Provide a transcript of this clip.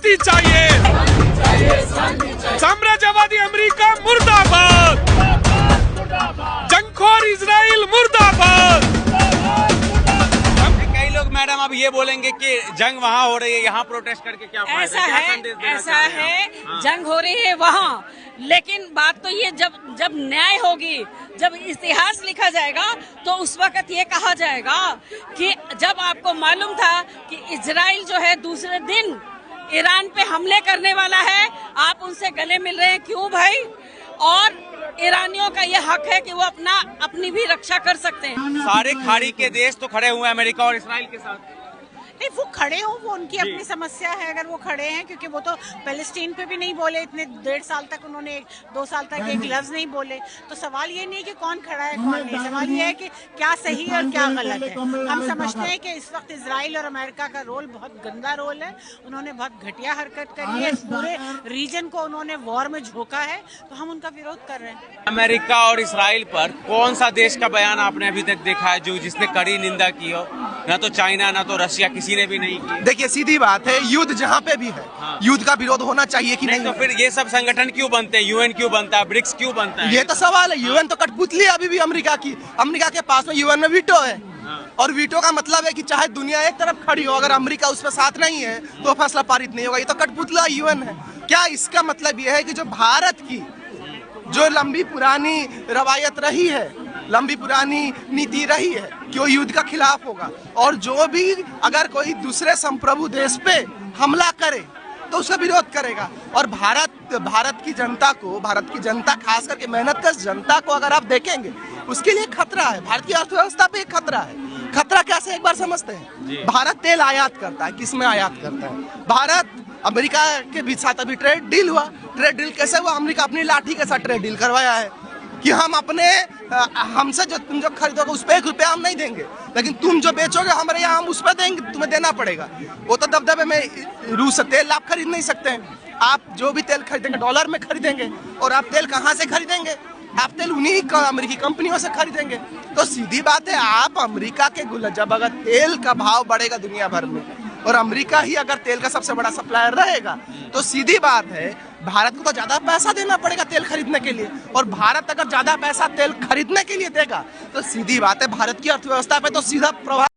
शांति चाहिए। साम्राज्यवादी अमेरिका मुर्दाबाद, जंगखोर इजराइल मुर्दाबाद। कई लोग मैडम अब ये बोलेंगे कि जंग वहाँ हो रही है, यहाँ प्रोटेस्ट करके क्या फायदा? ऐसा है जंग हो रही है वहाँ, लेकिन बात तो ये जब न्याय होगी, जब इतिहास लिखा जाएगा तो उस वक्त ये कहा जाएगा कि जब आपको मालूम था कि इजराइल जो है दूसरे दिन ईरान पे हमले करने वाला है, आप उनसे गले मिल रहे हैं, क्यों भाई? और ईरानियों का ये हक है कि वो अपनी भी रक्षा कर सकते हैं। सारे खाड़ी के देश तो खड़े हुए हैं अमेरिका और इस्राइल के साथ। नहीं, वो खड़े हो, वो उनकी अपनी समस्या है अगर वो खड़े हैं, क्योंकि वो तो पैलेस्टीन पे भी नहीं बोले इतने 1.5 साल तक, उन्होंने 2 साल तक एक लफ्ज नहीं बोले। तो सवाल ये नहीं कि कौन खड़ा है कौन नहीं, सवाल ये है कि क्या सही और क्या गलत है। हम समझते हैं कि इस वक्त इजराइल और अमेरिका का रोल बहुत गंदा रोल है, उन्होंने बहुत घटिया हरकत करी है, पूरे रीजन को उन्होंने वॉर में झोंका है, तो हम उनका विरोध कर रहे हैं। अमेरिका और इस्राइल पर कौन सा देश का बयान आपने अभी तक देखा है जो जिसने कड़ी निंदा की हो? ना तो चाइना, ना तो रशिया, किसी ने भी नहीं की। देखिए सीधी बात है, युद्ध जहाँ पे भी है, युद्ध का विरोध होना चाहिए कि नहीं? तो फिर ये सब संगठन क्यों बनते हैं? यूएन क्यों बनता है? ब्रिक्स क्यों बनता है? ये तो सवाल है। यूएन तो कठपुतली है अभी भी अमेरिका की। अमेरिका के पास में यूएन में वीटो है, और वीटो का मतलब है कि चाहे दुनिया एक तरफ खड़ी हो, अगर अमेरिका उसमें साथ नहीं है तो फैसला पारित नहीं होगा। ये तो कठपुतला यूएन है। क्या इसका मतलब ये है कि जो भारत की जो लंबी पुरानी रवायत रही है, लंबी पुरानी नीति रही है कि वो युद्ध का खिलाफ होगा, और जो भी अगर कोई दूसरे संप्रभु देश पे हमला करे तो उसका विरोध करेगा? और भारत की जनता खास करके मेहनतकश जनता को अगर आप देखेंगे, उसके लिए खतरा है। भारत की अर्थव्यवस्था पे एक खतरा है। खतरा कैसे, एक बार समझते हैं। भारत तेल आयात करता है, किस में आयात करता है? भारत अमेरिका के साथ अभी ट्रेड डील हुआ। ट्रेड डील कैसे हुआ? अमेरिका अपनी लाठी के साथ ट्रेड डील करवाया है कि हमसे जो तुम जो खरीदोगे उस पे 1 रुपया हम नहीं देंगे, लेकिन तुम जो बेचोगे हमारे यहाँ हम उस पर देंगे, तुम्हें देना पड़ेगा। वो तो दबदबे में रूस से तेल आप खरीद नहीं सकते हैं। आप जो भी तेल खरीदेंगे डॉलर में खरीदेंगे, और आप तेल कहाँ से खरीदेंगे? आप तेल उन्हीं अमेरिकी कंपनियों से खरीदेंगे। तो सीधी बात है, आप अमेरिका के जब अगर तेल का भाव बढ़ेगा दुनिया भर में, और अमेरिका ही अगर तेल का सबसे बड़ा सप्लायर रहेगा, तो सीधी बात है भारत को तो ज्यादा पैसा देना पड़ेगा तेल खरीदने के लिए। और भारत अगर ज्यादा पैसा तेल खरीदने के लिए देगा तो सीधी बात है भारत की अर्थव्यवस्था पे तो सीधा प्रभाव